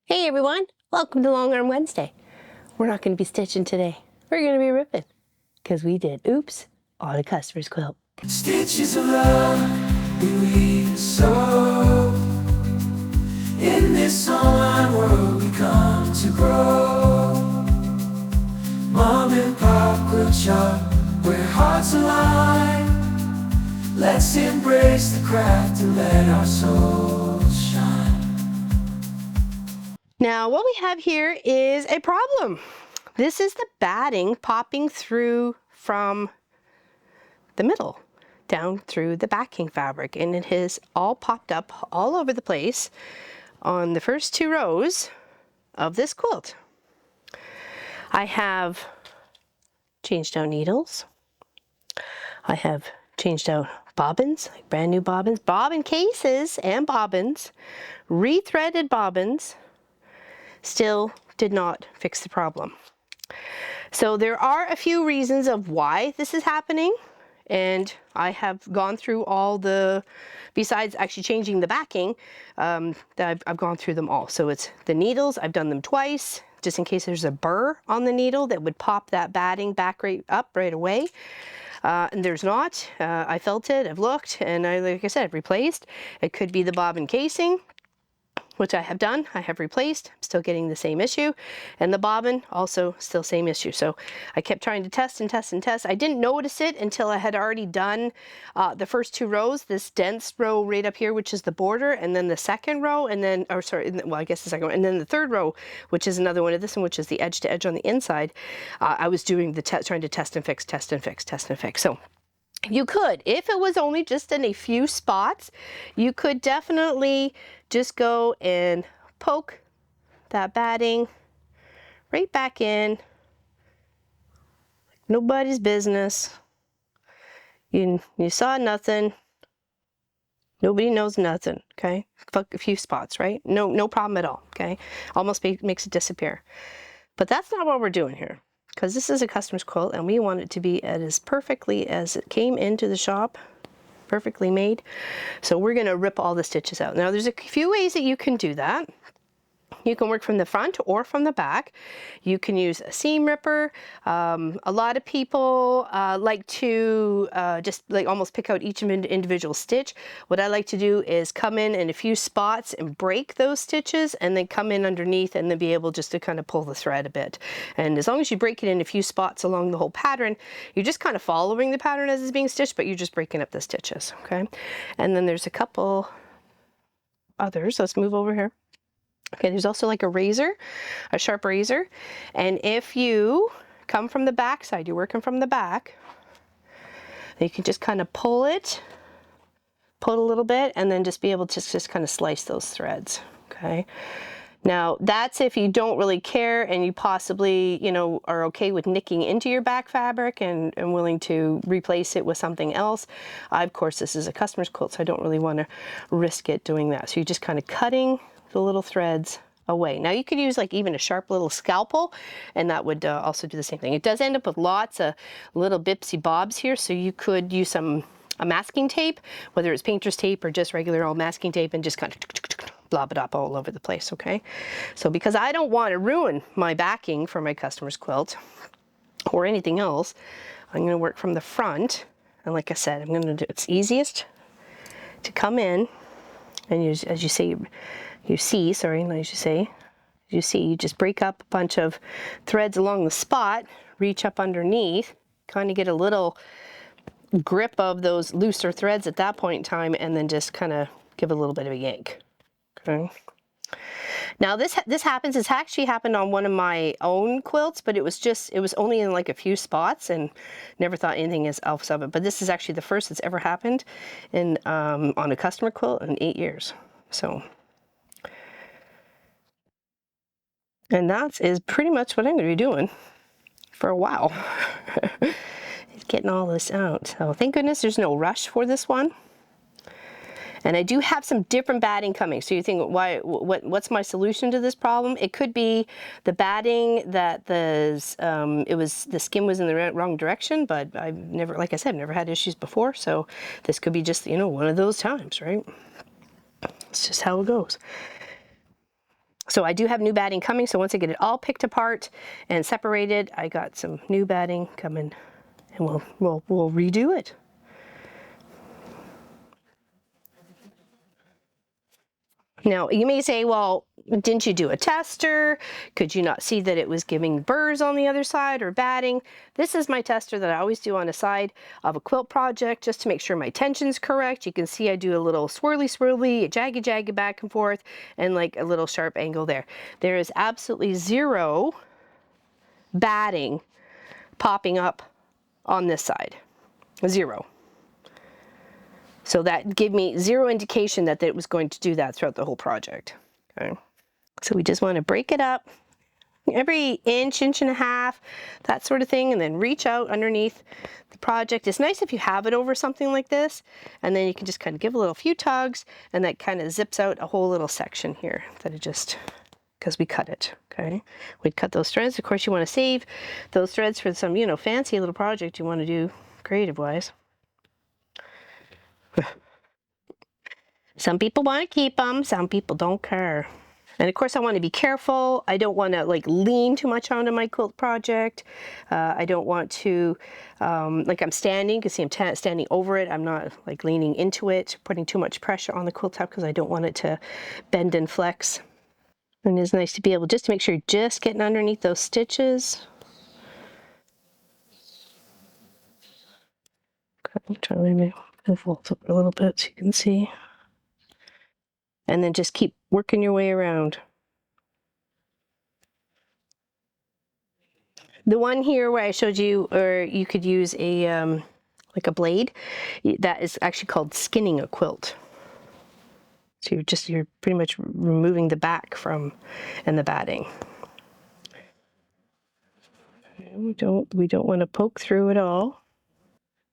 Hey everyone, welcome to Longarm Wednesday. We're not going to be stitching today. We're going to be ripping because we did oops on a customer's quilt. Stitches of love we weave so in this online world we come to grow. Mom and Pop quilt shop where hearts align. Let's embrace the craft and let our souls shine. Now what we have here is a problem. This is the batting popping through from the middle down through the backing fabric, and it has all popped up all over the place on the first two rows of this quilt. I have changed out needles. I have changed out bobbins, like brand new bobbins, bobbin cases and bobbins, rethreaded bobbins. Still did not fix the problem. So there are a few reasons of why this is happening, and I have gone through all the, besides actually changing the backing, that I've gone through them all. So it's the needles, I've done them twice, just in case there's a burr on the needle that would pop that batting back up right away. And there's not. I felt it, I've looked, and like I said, replaced. It could be the bobbin casing, which I have done. I have replaced. I'm still getting the same issue. And the bobbin, also still same issue. So I kept trying to test and test and test. I didn't notice it until I had already done the first two rows, this dense row right up here, which is the border, and then the second row, and then, or sorry, well, I guess the second one, and then the third row, which is another one of this one, which is the edge to edge on the inside. I was doing the trying to test and fix, test and fix, test and fix. So you could, if it was only just in a few spots, you could definitely just go and poke that batting right back in. Nobody's business. You saw nothing. Nobody knows nothing, okay? A few spots, right? No problem at all, okay? Almost makes it disappear. But that's not what we're doing here, because this is a customer's quilt and we want it to be as perfectly as it came into the shop, perfectly made. So we're going to rip all the stitches out. Now there's a few ways that you can do that. You can work from the front or from the back. You can use a seam ripper. A lot of people like to just like almost pick out each individual stitch. What I like to do is come in a few spots and break those stitches, and then come in underneath and then be able just to kind of pull the thread a bit. And as long as you break it in a few spots along the whole pattern, you're just kind of following the pattern as it's being stitched, but you're just breaking up the stitches, okay? And then there's a couple others. Let's move over here. Okay, there's also like a razor, a sharp razor, and if you come from the back side, you're working from the back, you can just kind of pull it a little bit, and then just be able to just kind of slice those threads, okay? Now, that's if you don't really care and you possibly, you know, are okay with nicking into your back fabric and willing to replace it with something else. Of course, this is a customer's quilt, so I don't really want to risk it doing that. So you're just kind of cutting the little threads away. Now you could use like even a sharp little scalpel, and that would also do the same thing. It does end up with lots of little bipsy bobs here, so you could use a masking tape, whether it's painter's tape or just regular old masking tape, and just kind of blob it up all over the place, okay? So because I don't want to ruin my backing for my customer's quilt or anything else, I'm going to work from the front, and like I said, I'm going to do, it's easiest to come in and use, as you see, you just break up a bunch of threads along the spot, reach up underneath, kind of get a little grip of those looser threads at that point in time, and then just kind of give a little bit of a yank, okay? Now this happens, it's actually happened on one of my own quilts, but it was only in like a few spots, and never thought anything else of it. But this is actually the first that's ever happened in on a customer quilt in 8 years. So, and that is pretty much what I'm going to be doing for a while. Is getting all this out. So thank goodness there's no rush for this one. And I do have some different batting coming. So you think, what's my solution to this problem? It could be the batting that the skin was in the wrong direction, but I've never, like I said, never had issues before. So this could be just, you know, one of those times, right? It's just how it goes. So I do have new batting coming, so once I get it all picked apart and separated, I got some new batting coming, and we'll redo it. Now, you may say, well, didn't you do a tester? Could you not see that it was giving burrs on the other side or batting? This is my tester that I always do on the side of a quilt project just to make sure my tension's correct. You can see I do a little swirly, jaggy back and forth, and like a little sharp angle there. There is absolutely zero batting popping up on this side. Zero. So that gave me zero indication that it was going to do that throughout the whole project. Okay. So we just want to break it up every inch and a half, that sort of thing, and then reach out underneath the project. It's nice if you have it over something like this, and then you can just kind of give a few tugs, and that kind of zips out a whole little section here that it just, because we cut it, okay? We'd cut those threads. Of course, you want to save those threads for some, fancy little project you want to do creative-wise. Some people want to keep them, some people don't care. And of course I want to be careful. I don't want to lean too much onto my quilt project. I don't want to, I'm standing, you can see I'm standing over it. I'm not leaning into it, putting too much pressure on the quilt top because I don't want it to bend and flex. And it's nice to be able just to make sure you're just getting underneath those stitches. Okay, I'm trying to maybe vault up a little bit so you can see. And then just keep working your way around. The one here where I showed you, or you could use a a blade, that is actually called skinning a quilt. So you're pretty much removing the back from and the batting. We don't want to poke through it all.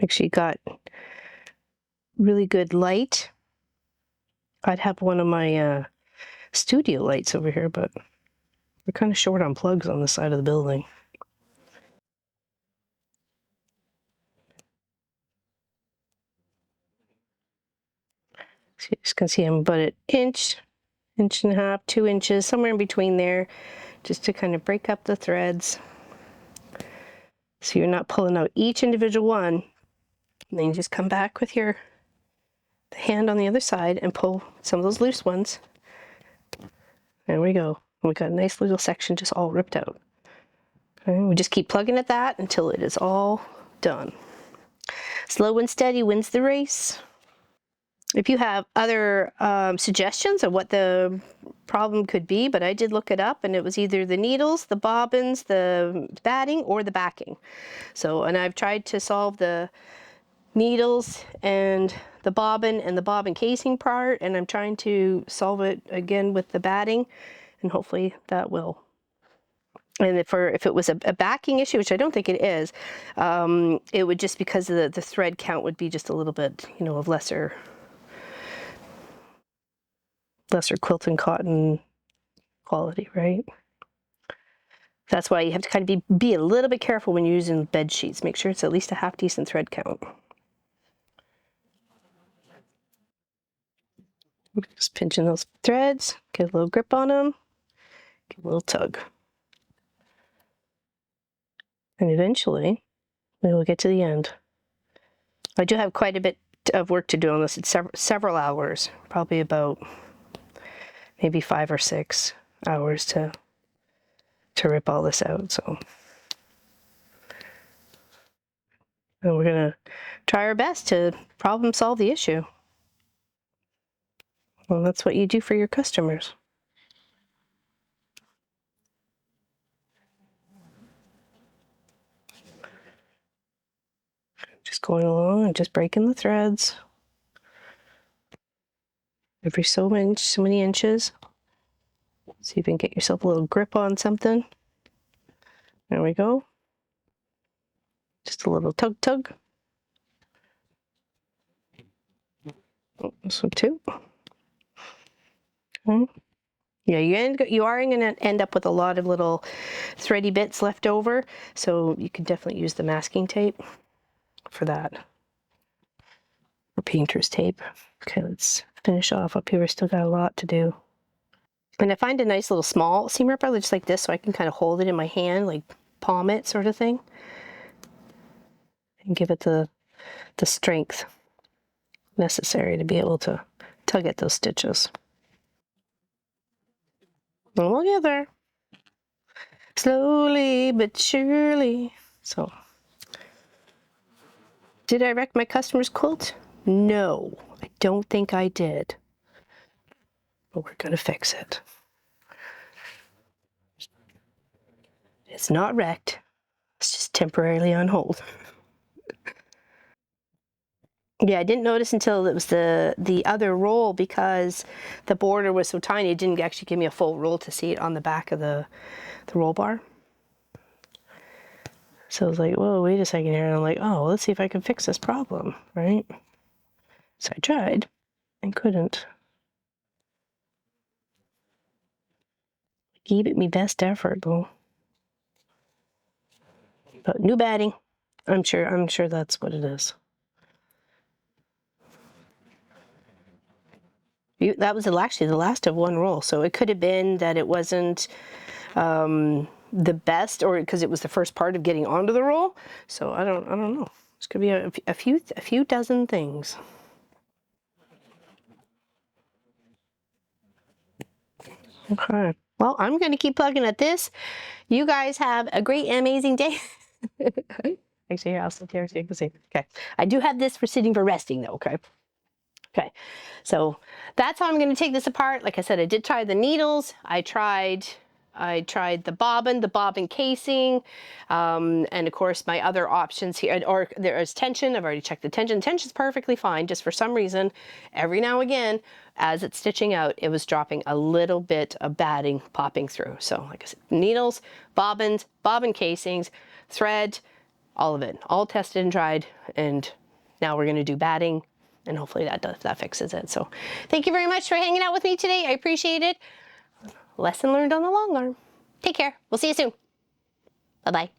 Make sure you got really good light. I'd have one of my studio lights over here, but we're kind of short on plugs on the side of the building. So you just can see I'm about an inch and a half, 2 inches, somewhere in between there, just to kind of break up the threads. So you're not pulling out each individual one, and then you just come back with the hand on the other side and pull some of those loose ones. There we go. We got a nice little section just all ripped out. Okay, we just keep plugging at that until it is all done. Slow and steady wins the race. If you have other suggestions of what the problem could be, but I did look it up, and it was either the needles, the bobbins, the batting, or the backing. So, and I've tried to solve the needles and the bobbin casing part, and I'm trying to solve it again with the batting, and hopefully that will. And if it was a backing issue, which I don't think it is, it would just, because of the thread count would be just a little bit, of lesser quilt and cotton quality, right? That's why you have to kind of be a little bit careful when you're using bed sheets. Make sure it's at least a half decent thread count. Just pinching those threads, get a little grip on them, get a little tug. And eventually, we will get to the end. I do have quite a bit of work to do on this. It's several hours, probably about maybe 5 or 6 hours to rip all this out. So, and we're gonna try our best to problem solve the issue. Well, that's what you do for your customers. Just going along and just breaking the threads. Every so many inches. See if you can get yourself a little grip on something. There we go. Just a little tug. Oh, this one too. Okay. Yeah, you are going to end up with a lot of little thready bits left over, so you can definitely use the masking tape for that, or painter's tape. Okay, let's finish off up here. We still got a lot to do. And I find a nice little small seam ripper, just like this, so I can kind of hold it in my hand, like palm it sort of thing. And give it the strength necessary to be able to tug at those stitches. And we'll get there. Slowly but surely. So, did I wreck my customer's quilt? No, I don't think I did. But we're gonna fix it. It's not wrecked. It's just temporarily on hold. Yeah, I didn't notice until it was the other roll, because the border was so tiny, it didn't actually give me a full roll to see it on the back of the roll bar. So I was like, whoa, wait a second here. And I'm like, oh, well, let's see if I can fix this problem, right? So I tried and couldn't. Gave it me best effort, though. But new batting. I'm sure that's what it is. That was actually the last of one roll, so it could have been that it wasn't the best, or because it was the first part of getting onto the roll. So I don't know. This could be a few dozen things. Okay. Well, I'm going to keep plugging at this. You guys have a great and amazing day. Actually, here, I'll sit here so you can see. Okay. I do have this for sitting for resting, though. Okay. Okay. So that's how I'm going to take this apart. Like I said, I did try the needles. I tried the bobbin casing, and of course my other options here, or there is tension. I've already checked the tension. Tension's perfectly fine. Just for some reason, every now and again, as it's stitching out, it was dropping a little bit of batting popping through. So like I said, needles, bobbins, bobbin casings, thread, all of it, all tested and tried. And now we're going to do batting, and hopefully that fixes it. So thank you very much for hanging out with me today. I appreciate it. Lesson learned on the long arm. Take care. We'll see you soon. Bye-bye.